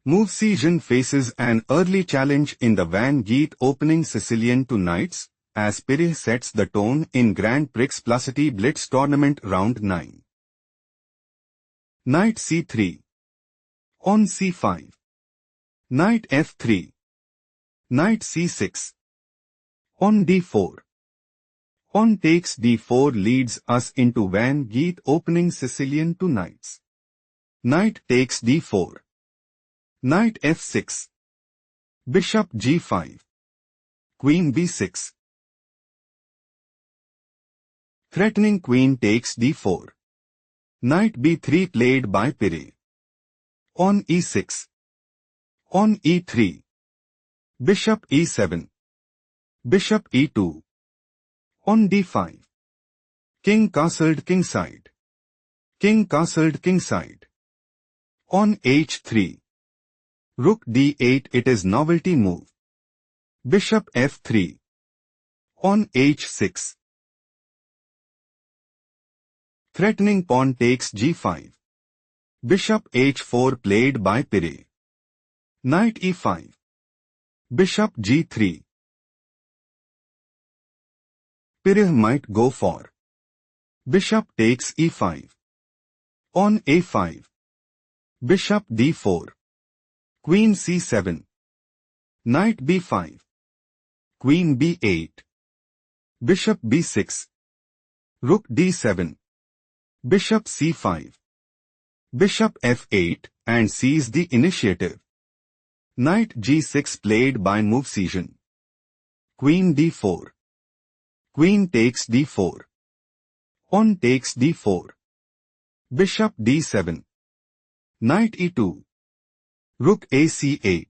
Movsesian faces an early challenge in the Van Geet opening Sicilian to knights, as Pyrih sets the tone in Grand Prix Pluscity Blitz tournament round 9. Knight c3. On c5. Knight f3. Knight c6. On d4. On takes d4 leads us into Van Geet opening Sicilian to knights. Knight takes d4. Knight f6. Bishop g5. Queen b6. Threatening queen takes d4. Knight b3 played by Pyrih. On e6. On e3. Bishop e7. Bishop e2. On d5. King castled kingside. King castled kingside. On h3. Rook d8. It is novelty move. Bishop f3. On h6. Threatening pawn takes g5. Bishop h4 played by Pyrih. Knight e5. Bishop g3. Pyrih might go for Bishop takes e5. On a5. Bishop d4. Queen c7. Knight b5. Queen b8. Bishop b6. Rook d7. Bishop c5. Bishop f8 and seize the initiative. Knight g6 played by Movsesian. Queen d4. Queen takes d4. On takes d4. Bishop d7. Knight e2. Rook ac8.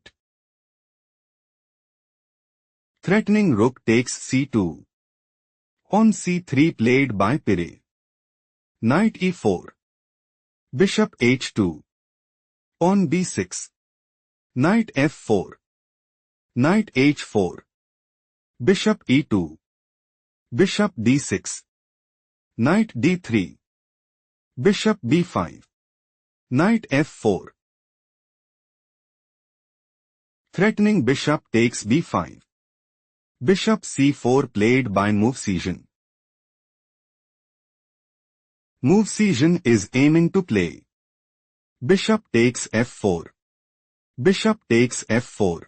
Threatening rook takes c2. On c3 played by Pyrih. Knight e4. Bishop h2. On b6. Knight f4. Knight h4. Bishop e2. Bishop d6. Knight d3. Bishop b5. Knight f4. Threatening bishop takes b5. Bishop c4 played by Movsesian. Movsesian is aiming to play Bishop takes f4. Bishop takes f4.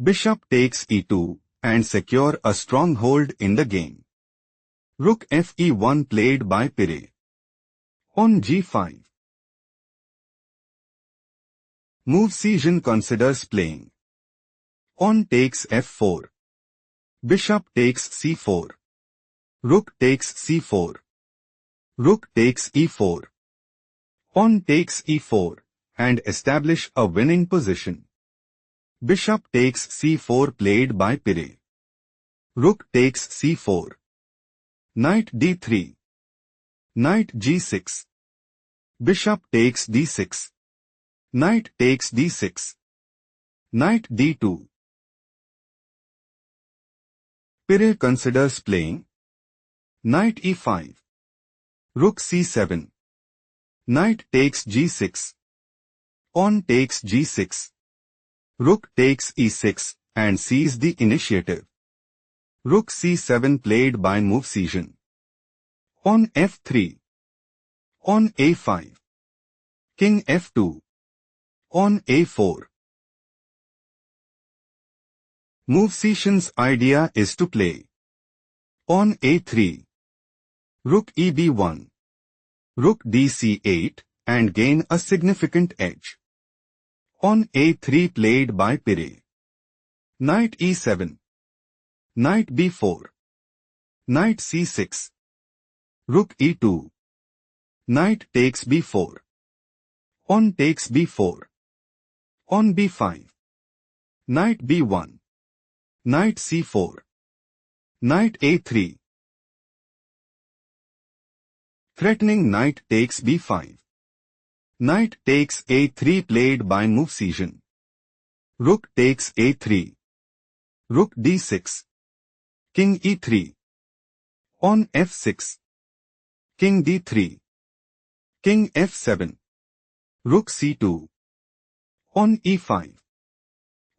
Bishop takes e2 and secure a stronghold in the game. Rook fe1 played by Pyrih. On g5. Movsesian considers playing on takes f4. Bishop takes c4. Rook takes c4. Rook takes e4. On takes e4 and establish a winning position. Bishop takes c4 played by Pyrih. Rook takes c4. Knight d3. Knight g6. Bishop takes d6. Knight takes d6. Knight d2. Pyrih considers playing Knight e5. Rook c7. Knight takes g6. On takes g6. Rook takes e6 and seize the initiative. Rook c7 played by Movsesian. On f3. On a5. King f2. On a4. Movsesian's idea is to play on a3. Rook eb1. Rook dc8 and gain a significant edge. On a3 played by Pyrih. Knight e7. Knight b4. Knight c6. Rook e2. Knight takes b4. On takes b4. On b5. Knight b1. Knight c4. Knight a3. Threatening knight takes b5. Knight takes a3 played by Movsesian. Rook takes a3. Rook d6. King e3. On f6. King d3. King f7. Rook c2. On e5.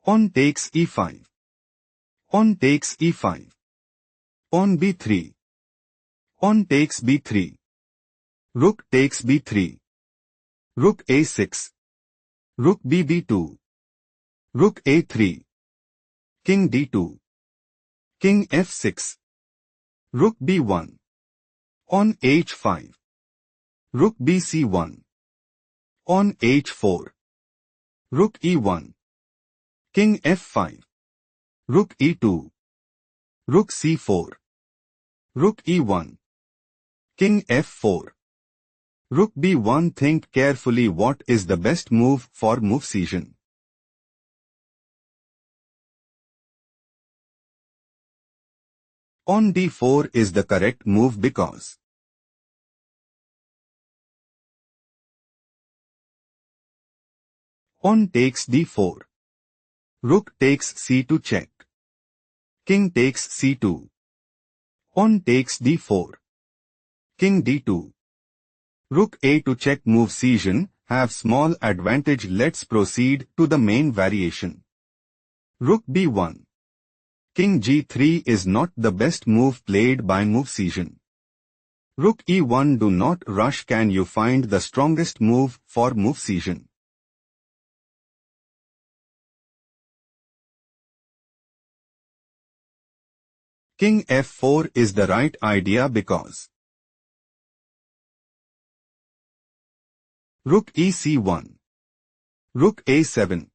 On takes e5. On takes e5. On b3. On takes b3. Rook takes b3. Rook a6. Rook bb2. Rook a3. King d2. King f6. Rook b1. On h5. Rook bc1. On h4. Rook e1. King f5. Rook e2. Rook c4. Rook e1. King f4. Rook b1. Think carefully what is the best move for Movsesian. On d4 is the correct move because on takes d4. Rook takes c2 check. King takes c2. On takes d4. King d2. Rook a2 check. Movsesian have small advantage. Let's proceed to the main variation. Rook b1. King g3 is not the best move played by Movsesian. Rook e1. Do not rush. Can you find the strongest move for Movsesian? King f4 is the right idea because Rook ec1. Rook a7.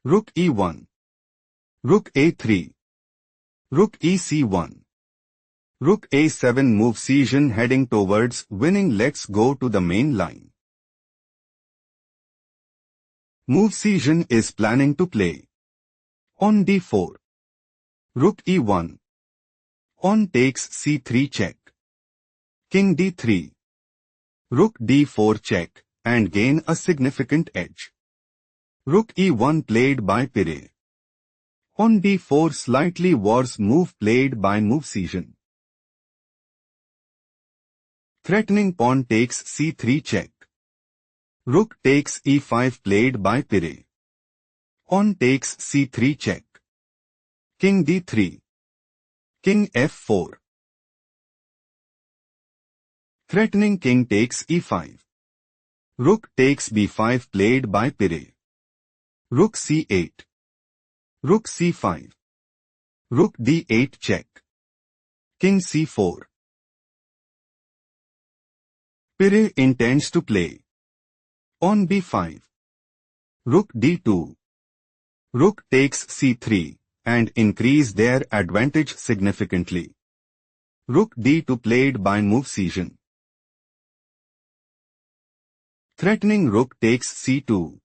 Rook e1. Rook a3. Rook ec1. Rook a7. Movsesian heading towards winning. Let's go to the main line. Movsesian is planning to play on d4. Rook e1. On takes c3 check. King d3. Rook d4 check and gain a significant edge. Rook e1 played by Pyrih. On d4 slightly worse move played by Movsesian. Threatening pawn takes c3 check. Rook takes e5 played by Pyrih. On takes c3 check. King d3. King f4. Threatening king takes e5. Rook takes b5 played by Pyrih. Rook c8. Rook c5. Rook d8 check. King c4. Pyrih intends to play on b5. Rook d2. Rook takes c3 and increase their advantage significantly. Rook d2 played by Movsesian. Threatening rook takes c2.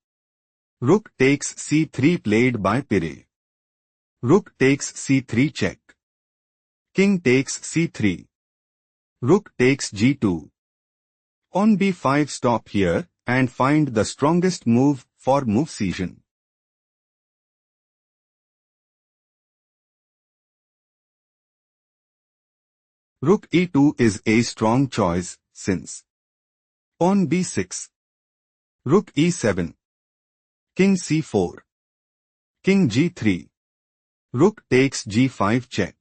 Rook takes c3 played by Pyrih. Rook takes c3 check. King takes c3. Rook takes g2. On b5 stop here and find the strongest move for Movsesian. Rook e2 is a strong choice since on b6. Rook e7. King c4. King g3. Rook takes g5 check.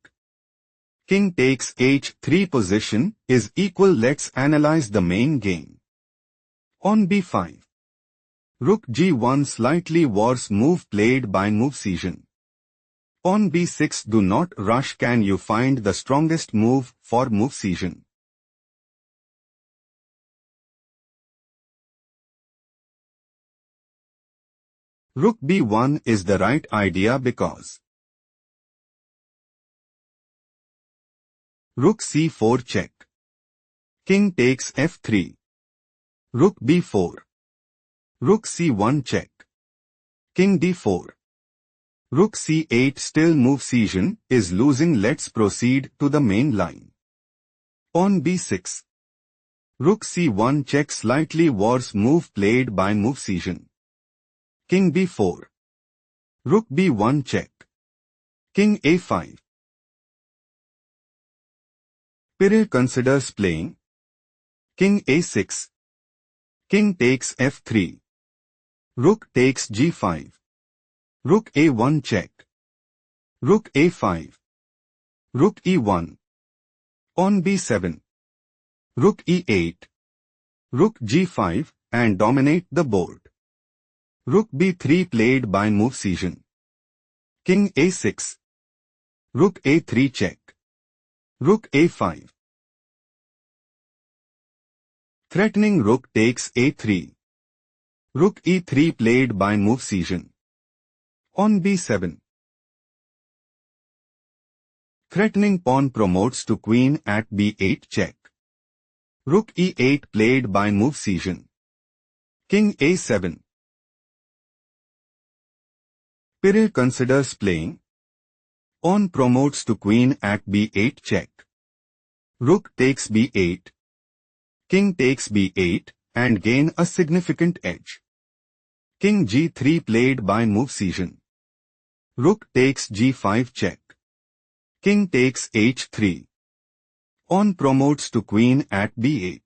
King takes h3 position is equal. Let's analyze the main game. On b5. Rook g1 slightly worse move played by Movsesian. On b6 do not rush. Can you find the strongest move for Movsesian? Rook b1 is the right idea because Rook c4 check. King takes f3. Rook b4. Rook c1 check. King d4. Rook c8. Still Movsesian is losing. Let's proceed to the main line. On b6. Rook c1 check. Slightly worse move played by Movsesian. King b4. Rook b1 check. King a5. Pyrih considers playing King a6. King takes f3. Rook takes g5. Rook a1 check. Rook a5. Rook e1. On b7. Rook e8. Rook g5 and dominate the board. Rook b3 played by Movsesian. King a6. Rook a3 check. Rook a5. Threatening rook takes a3. Rook e3 played by Movsesian. On b7. Threatening pawn promotes to queen at b8 check. Rook e8 played by Movsesian. King a7. Pyrih considers playing. Pawn promotes to queen at b8 check. Rook takes b8. King takes b8 and gain a significant edge. King g3 played by Movsesian. Rook takes g5 check. King takes h3. Pawn promotes to queen at b8.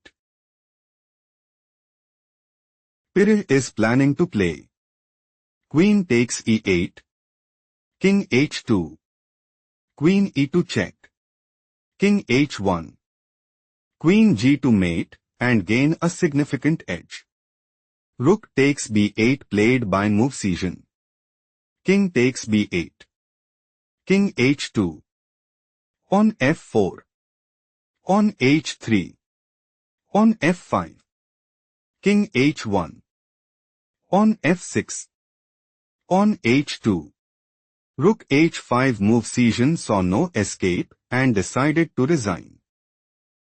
Pyrih is planning to play. Queen takes e8. King h2. Queen e2 check. King h1. Queen g2 mate and gain a significant edge. Rook takes b8 played by Movsesian. King takes b8. King h2. On f4. On h3. On f5. King h1. On f6. On h2. Rook h5. Movsesian saw no escape and decided to resign.